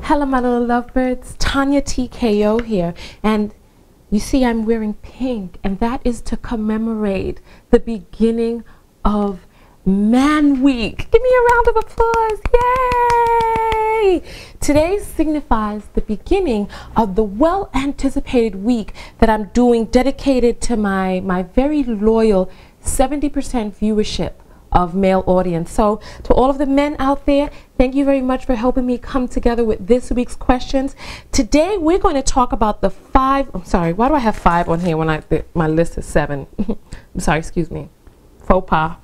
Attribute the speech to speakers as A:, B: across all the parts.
A: Hello my little lovebirds, TonyaTko here, and you see I'm wearing pink, and that is to commemorate the beginning of ManWeek. Give me a round of applause, yay! Today signifies the beginning of the well-anticipated week that I'm doing dedicated to my very loyal 70% viewership of male audience. So to all of the men out there, thank you very much for helping me come together with this week's questions. Today we're going to talk about the 5, I'm sorry, why do I have 5 on here when my list is 7? I'm sorry, excuse me, faux pas.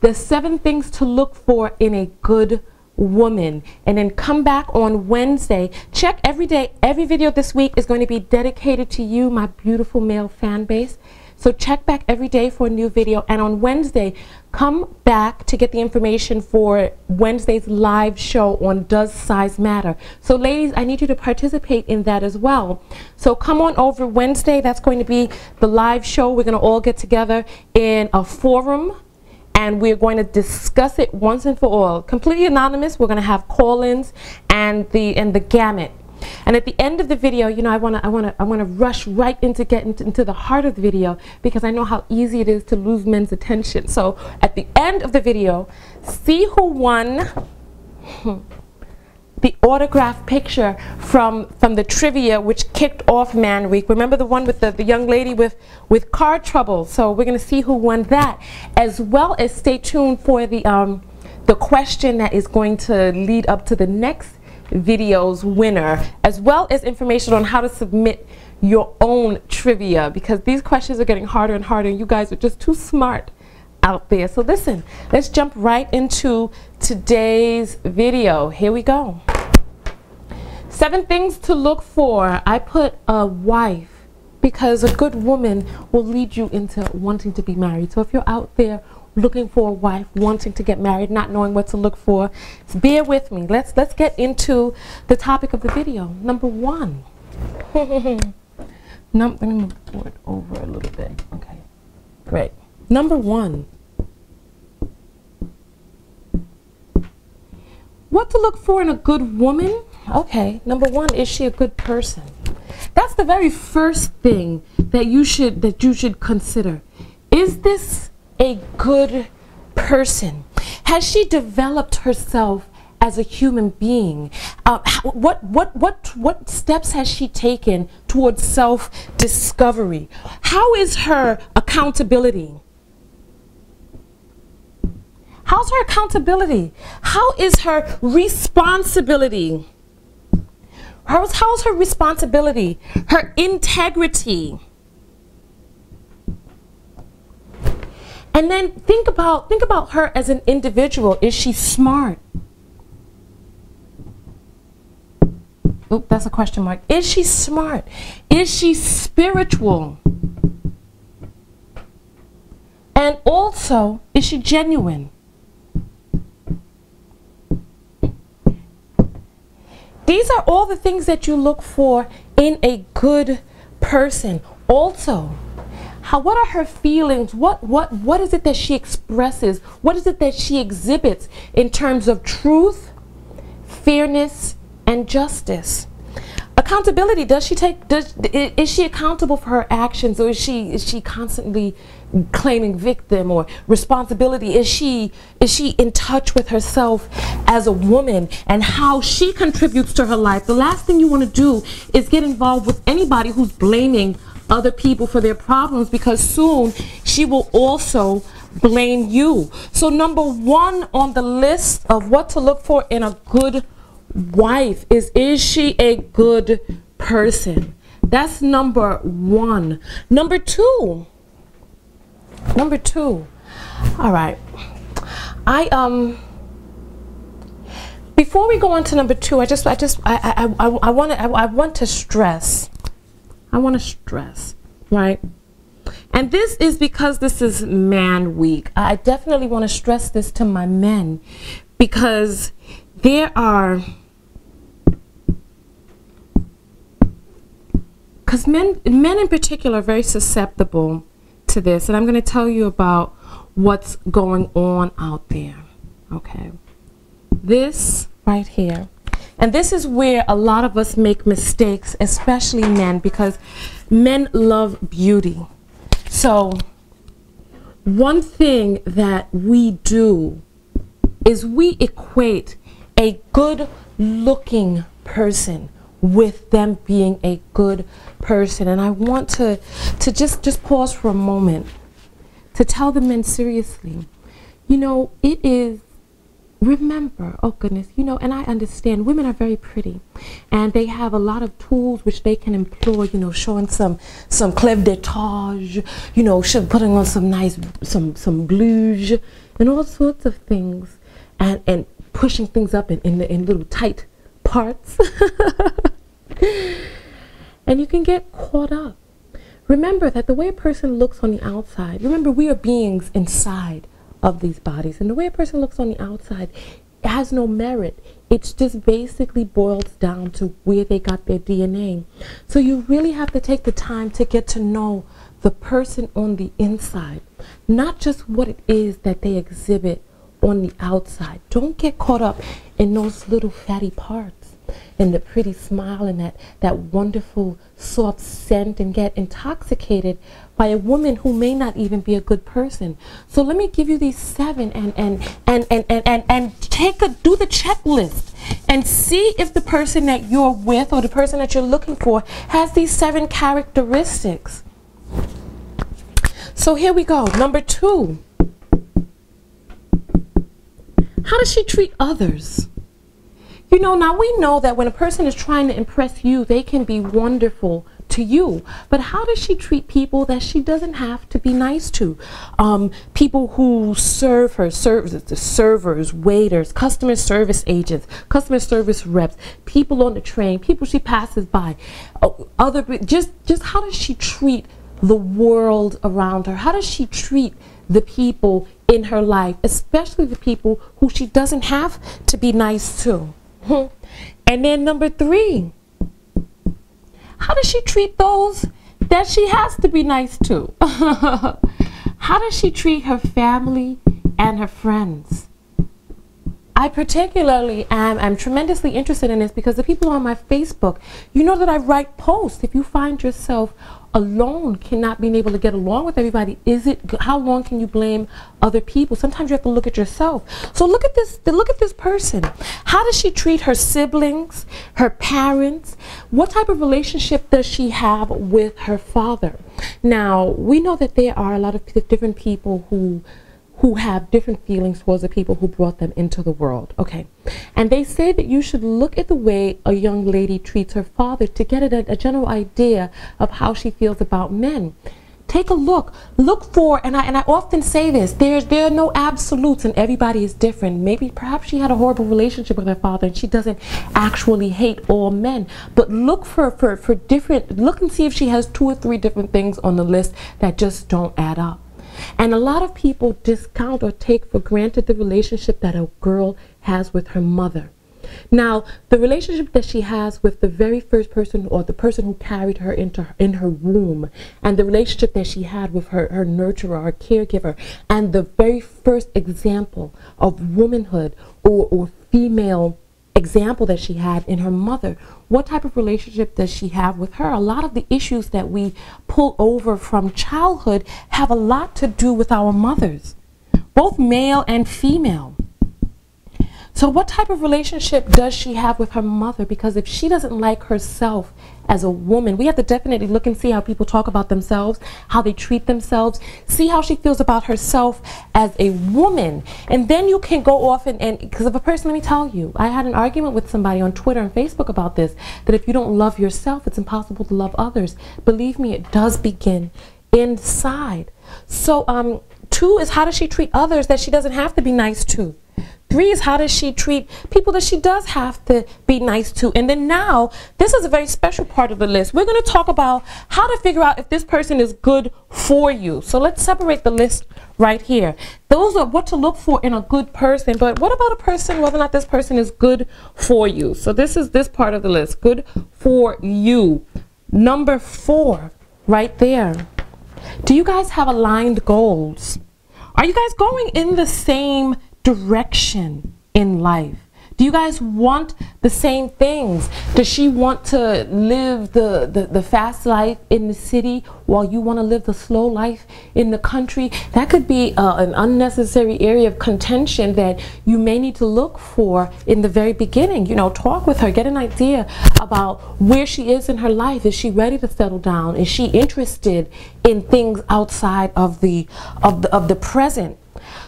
A: The 7 things to look for in a good woman. And then come back on Wednesday. Check every day. Every video this week is going to be dedicated to you, my beautiful male fan base. So check back every day for a new video, and on Wednesday, come back to get the information for Wednesday's live show on Does Size Matter? So ladies, I need you to participate in that as well. So come on over Wednesday. That's going to be the live show. We're going to all get together in a forum, and we're going to discuss it once and for all. Completely anonymous. We're going to have call-ins and the gamut. And at the end of the video, you know, I want to rush right into the heart of the video, because I know how easy it is to lose men's attention. So at the end of the video, see who won the autograph picture from the trivia which kicked off ManWeek. Remember the one with the young lady with car trouble? So we're going to see who won that, as well as stay tuned for the question that is going to lead up to the next video's winner, as well as information on how to submit your own trivia, because these questions are getting harder and harder, and you guys are just too smart out there. So listen, let's jump right into today's video. Here we go. 7 things to look for. I put a wife, because a good woman will lead you into wanting to be married. So if you're out there looking for a wife, wanting to get married, not knowing what to look for, bear with me. Let's get into the topic of the video. Number 1. Let me move the board over a little bit. Okay, great. Number 1. What to look for in a good woman? Okay, number 1, is she a good person? That's the very first thing that you should consider. Is this a good person? Has she developed herself as a human being? What steps has she taken towards self-discovery? How is her accountability? How's her accountability? How is her responsibility? How's her responsibility? Her integrity? And then think about her as an individual. Is she smart? Oh, that's a question mark. Is she smart? Is she spiritual? And also, is she genuine? These are all the things that you look for in a good person. Also, what are her feelings? What is it that she expresses? What is it that she exhibits in terms of truth, fairness, and justice? Accountability. Is she accountable for her actions, or is she constantly claiming victim or responsibility? Is she in touch with herself as a woman and how she contributes to her life? The last thing you want to do is get involved with anybody who's blaming other people for their problems, because soon she will also blame you. So number 1 on the list of what to look for in a good wife is she a good person? That's number 1. Number 2. All right. Before we go on to number 2, I want to stress, right? And this is because this is ManWeek. I definitely want to stress this to my men, because men in particular are very susceptible to this, and I'm going to tell you about what's going on out there. Okay, this right here And this is where a lot of us make mistakes, especially men, because men love beauty. So one thing that we do is we equate a good looking person with them being a good person. And I want to just pause for a moment to tell the men seriously, you know, it is, remember, oh goodness, you know, and I understand women are very pretty and they have a lot of tools which they can employ, you know, showing some clève d'étage, you know, putting on some nice, some blush and all sorts of things, and pushing things up in little tight parts. And you can get caught up. Remember that the way a person looks on the outside, remember we are beings inside of these bodies, and the way a person looks on the outside has no merit. It's just basically boils down to where they got their DNA. So you really have to take the time to get to know the person on the inside, not just what it is that they exhibit on the outside. Don't get caught up in those little fatty parts and the pretty smile and that wonderful soft scent, and get intoxicated by a woman who may not even be a good person. So let me give you these 7 and do the checklist and see if the person that you're with or the person that you're looking for has these 7 characteristics. So here we go. Number 2. How does she treat others? You know, now we know that when a person is trying to impress you, they can be wonderful to you. But how does she treat people that she doesn't have to be nice to? People who serve her, the servers, waiters, customer service agents, customer service reps, people on the train, people she passes by, just how does she treat the world around her? How does she treat the people in her life, especially the people who she doesn't have to be nice to? And then number 3, how does she treat those that she has to be nice to? How does she treat her family and her friends? I particularly am tremendously interested in this because the people on my Facebook, you know that I write posts. If you find yourself alone, cannot being able to get along with everybody, how long can you blame other people? Sometimes you have to look at yourself. So look at this person. How does she treat her siblings, her parents? What type of relationship does she have with her father? Now, we know that there are a lot of different people who have different feelings towards the people who brought them into the world. Okay, and they say that you should look at the way a young lady treats her father to get a general idea of how she feels about men. Take a look for, and I often say this, there are no absolutes and everybody is different. Perhaps she had a horrible relationship with her father and she doesn't actually hate all men, but look for different, look and see if she has 2 or 3 different things on the list that just don't add up. And a lot of people discount or take for granted the relationship that a girl has with her mother. Now, the relationship that she has with the very first person, or the person who carried her in her womb, and the relationship that she had with her nurturer, her caregiver, and the very first example of womanhood or female example that she had in her mother. What type of relationship does she have with her? A lot of the issues that we pull over from childhood have a lot to do with our mothers, both male and female. So what type of relationship does she have with her mother? Because if she doesn't like herself as a woman, we have to definitely look and see how people talk about themselves, how they treat themselves, see how she feels about herself as a woman. And then you can go off and because of a person, let me tell you, I had an argument with somebody on Twitter and Facebook about this, that if you don't love yourself, it's impossible to love others. Believe me, it does begin inside. So 2 is, how does she treat others that she doesn't have to be nice to? 3 is, how does she treat people that she does have to be nice to? And then now, this is a very special part of the list. We're going to talk about how to figure out if this person is good for you. So let's separate the list right here. Those are what to look for in a good person. But what about a person, whether or not this person is good for you? So this is this part of the list, good for you. Number 4, right there. Do you guys have aligned goals? Are you guys going in the same direction in life? Do you guys want the same things? Does she want to live the fast life in the city while you want to live the slow life in the country? That could be an unnecessary area of contention that you may need to look for in the very beginning. You know, talk with her, get an idea about where she is in her life. Is she ready to settle down? Is she interested in things outside of the present?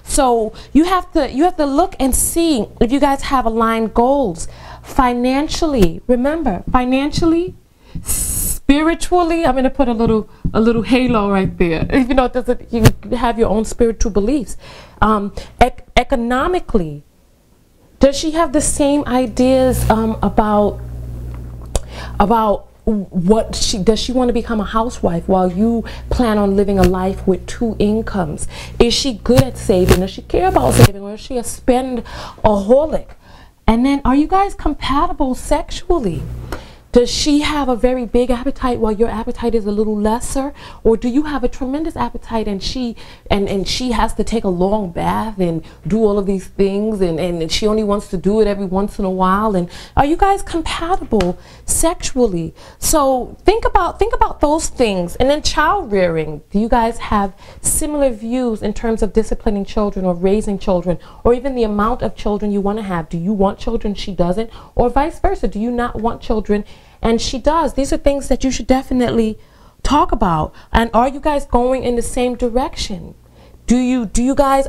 A: So you have to look and see if you guys have aligned goals. Financially, remember, financially, spiritually, I'm going to put a little halo right there. Even though it doesn't, you have your own spiritual beliefs. Economically, does she have the same ideas about what does she want to become a housewife while you plan on living a life with 2 incomes? Is she good at saving? Does she care about saving, or is she a spendaholic? And then, are you guys compatible sexually? Does she have a very big appetite while your appetite is a little lesser? Or do you have a tremendous appetite and she has to take a long bath and do all of these things, and she only wants to do it every once in a while? And are you guys compatible sexually? So think about those things. And then child rearing. Do you guys have similar views in terms of disciplining children or raising children, or even the amount of children you want to have? Do you want children, she doesn't? Or vice versa, do you not want children and she does? These are things that you should definitely talk about. And are you guys going in the same direction? Are you guys,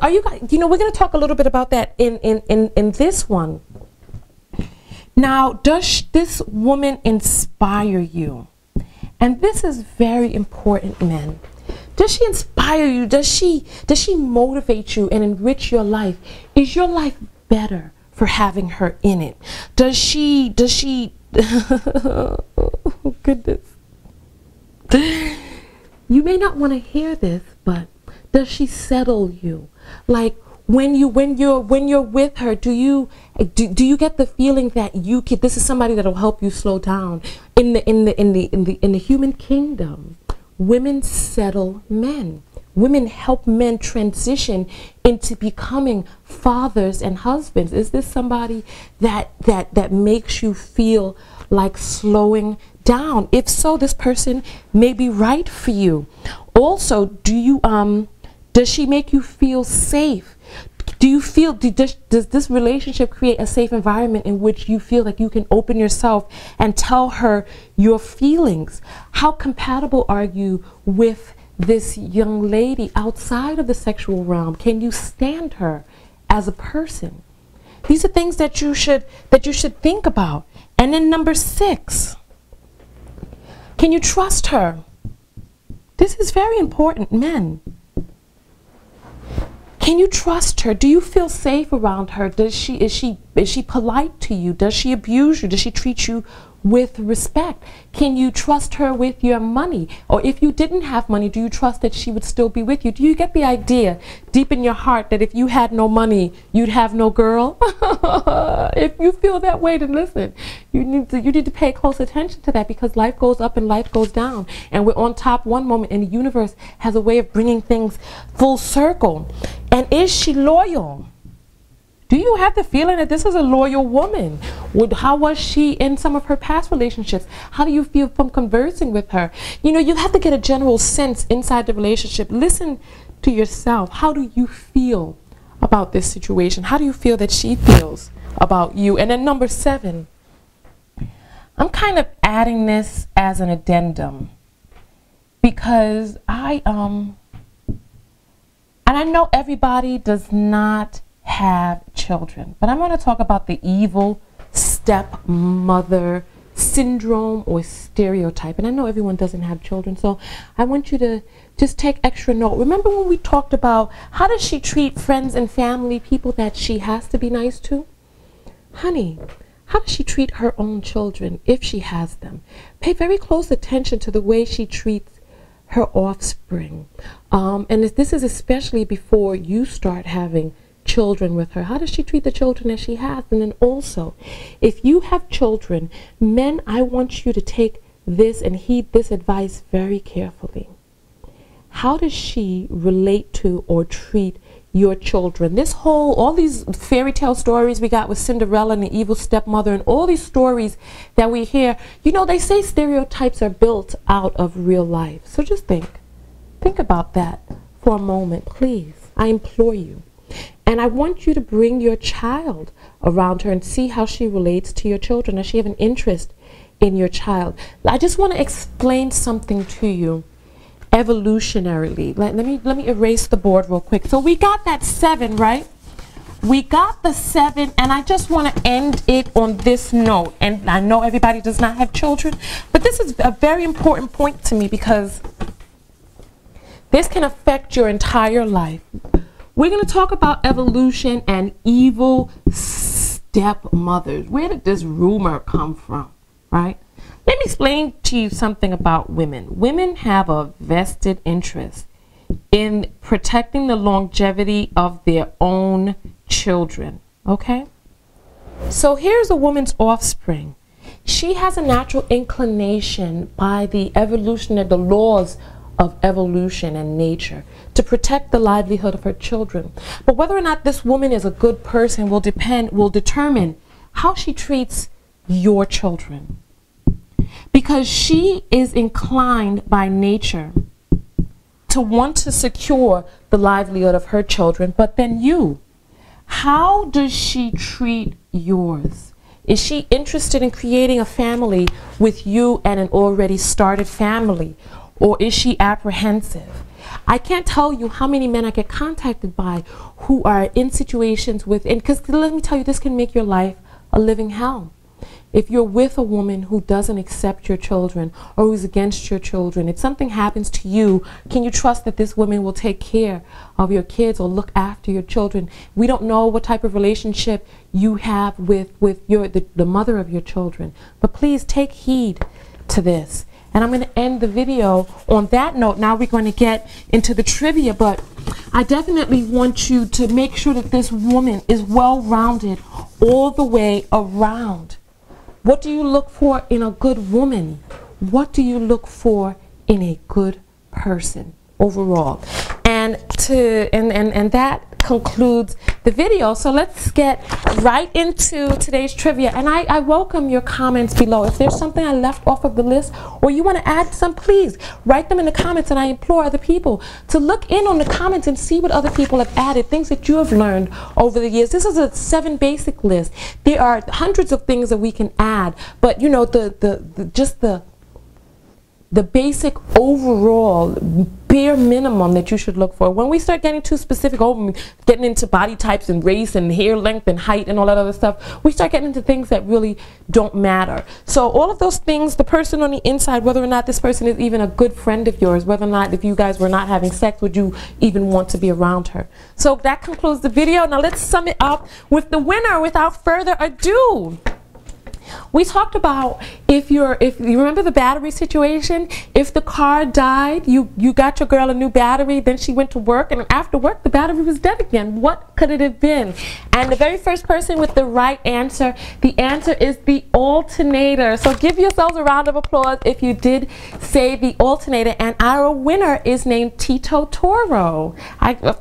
A: you know, we're going to talk a little bit about that in this one. Now, does this woman inspire you? And this is very important, men. Does she inspire you? Does she motivate you and enrich your life? Is your life better for having her in it? Does she oh, goodness. You may not want to hear this, but does she settle you? Like when you're with her, do you get the feeling that this is somebody that'll help you slow down? In the human kingdom, women settle men. Women help men transition into becoming fathers and husbands. Is this somebody that makes you feel like slowing down? If so, this person may be right for you. Also, does she make you feel safe? Does this relationship create a safe environment in which you feel like you can open yourself and tell her your feelings? How compatible are you with this young lady outside of the sexual realm? Can you stand her as a person? These are things that you should think about. And then number 6, can you trust her? This is very important, men. Can you trust her? Do you feel safe around her? Is she polite to you? Does she abuse you? Does she treat you with respect? Can you trust her with your money? Or if you didn't have money, do you trust that she would still be with you? Do you get the idea deep in your heart that if you had no money, you'd have no girl? If you feel that way, then listen, you need to pay close attention to that, because life goes up and life goes down, and we're on top one moment, and the universe has a way of bringing things full circle. And is she loyal? Do you have the feeling that this is a loyal woman? How was she in some of her past relationships? How do you feel from conversing with her? You know, you have to get a general sense inside the relationship. Listen to yourself. How do you feel about this situation? How do you feel that she feels about you? And then number 7, I'm kind of adding this as an addendum, because and I know everybody does not have children, but I'm going to talk about the evil stepmother syndrome or stereotype. And I know everyone doesn't have children, so I want you to just take extra note. Remember when we talked about how does she treat friends and family, people that she has to be nice to? Honey, how does she treat her own children if she has them? Pay very close attention to the way she treats her offspring. And this is especially before you start having children with her. How does she treat the children that she has? And then also, if you have children, men, I want you to take this and heed this advice very carefully. How does she relate to or treat your children. All these fairy tale stories we got with Cinderella and the evil stepmother and all these stories that we hear, you know, they say stereotypes are built out of real life. So just think about that for a moment, please. I implore you. And I want you to bring your child around her and see how she relates to your children. Does she have an interest in your child? I just want to explain something to you evolutionarily. Let me erase the board real quick. So we got that 7, right? We got the 7, and I just want to end it on this note. And I know everybody does not have children, but this is a very important point to me because this can affect your entire life. We're going to talk about evolution and evil stepmothers. Where did this rumor come from, right? Let me explain to you something about women. Women have a vested interest in protecting the longevity of their own children, okay? So here's a woman's offspring. She has a natural inclination by the evolution and the laws of evolution and nature to protect the livelihood of her children. But whether or not this woman is a good person will determine how she treats your children. Because she is inclined by nature to want to secure the livelihood of her children, but then you, how does she treat yours? Is she interested in creating a family with you and an already started family? Or is she apprehensive? I can't tell you how many men I get contacted by who are in situations with, and because let me tell you, this can make your life a living hell. If you're with a woman who doesn't accept your children or who's against your children, if something happens to you, can you trust that this woman will take care of your kids or look after your children? We don't know what type of relationship you have with the mother of your children, but please take heed to this. And I'm going to end the video on that note. Now we're going to get into the trivia, but I definitely want you to make sure that this woman is well-rounded all the way around. What do you look for in a good woman? What do you look for in a good person overall? And that concludes the video. So let's get right into today's trivia. And I welcome your comments below. If there's something I left off of the list or you want to add some, please write them in the comments. And I implore other people to look in on the comments and see what other people have added, things that you have learned over the years. This is a 7 basic list. There are hundreds of things that we can add, but you know, the basic overall bare minimum that you should look for. When we start getting too specific, getting into body types and race and hair length and height and all that other stuff, we start getting into things that really don't matter. So all of those things, the person on the inside, whether or not this person is even a good friend of yours, whether or not if you guys were not having sex, would you even want to be around her? So that concludes the video. Now let's sum it up with the winner without further ado. We talked about if you remember the battery situation, if the car died, you got your girl a new battery, then she went to work, and after work the battery was dead again. What could it have been? And the very first person with the right answer, the answer is the alternator. So give yourselves a round of applause if you did say the alternator. And our winner is named TitoToro.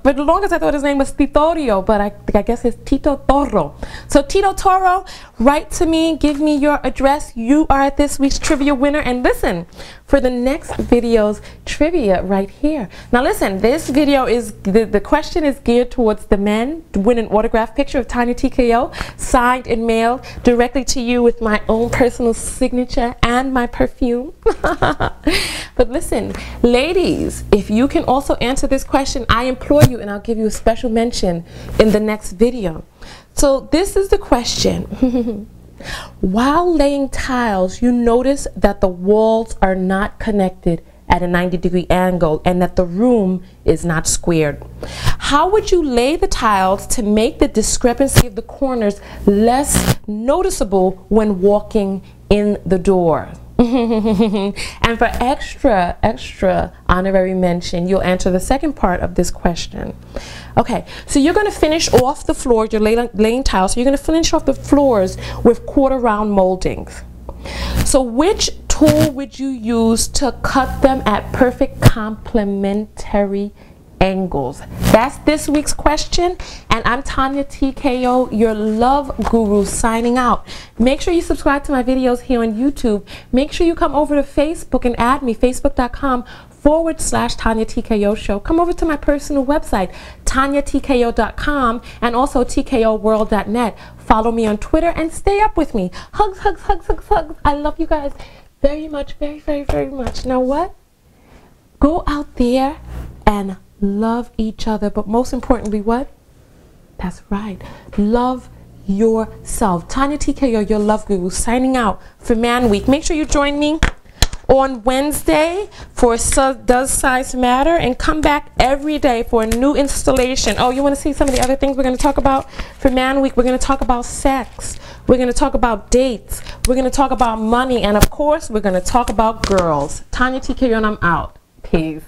A: For the longest I thought his name was Titorio, but I guess it's TitoToro. So TitoToro, write to me, give me your address. You are this week's trivia winner. And listen, for the next video's trivia right here. Now listen, this video is, the question is geared towards the men to win an autographed picture of TonyaTko, signed and mailed directly to you with my own personal signature and my perfume. But listen, ladies, if you can also answer this question, I implore you, and I'll give you a special mention in the next video. So this is the question. While laying tiles, you notice that the walls are not connected at a 90-degree angle and that the room is not squared. How would you lay the tiles to make the discrepancy of the corners less noticeable when walking in the door? And for extra honorary mention, you'll answer the second part of this question. Okay, so you're going to finish off the floor, you're laying tiles, so you're going to finish off the floors with quarter round moldings. So which tool would you use to cut them at perfect complementary angles? That's this week's question, and I'm TonyaTko, your love guru, signing out. Make sure you subscribe to my videos here on YouTube. Make sure you come over to Facebook and add me, facebook.com/TonyaTko show. Come over to my personal website, TonyaTko.com, and also tkoworld.net. Follow me on Twitter and stay up with me. Hugs, hugs, hugs, hugs, hugs. I love you guys very much, very, very, very much. Now what? Go out there and love each other, but most importantly, what? That's right. Love yourself. TonyaTko, your love guru, signing out for ManWeek. Make sure you join me on Wednesday for Does Size Matter, and come back every day for a new installation. Oh, you want to see some of the other things we're going to talk about for ManWeek? We're going to talk about sex. We're going to talk about dates. We're going to talk about money. And of course, we're going to talk about girls. TonyaTko, and I'm out. Peace.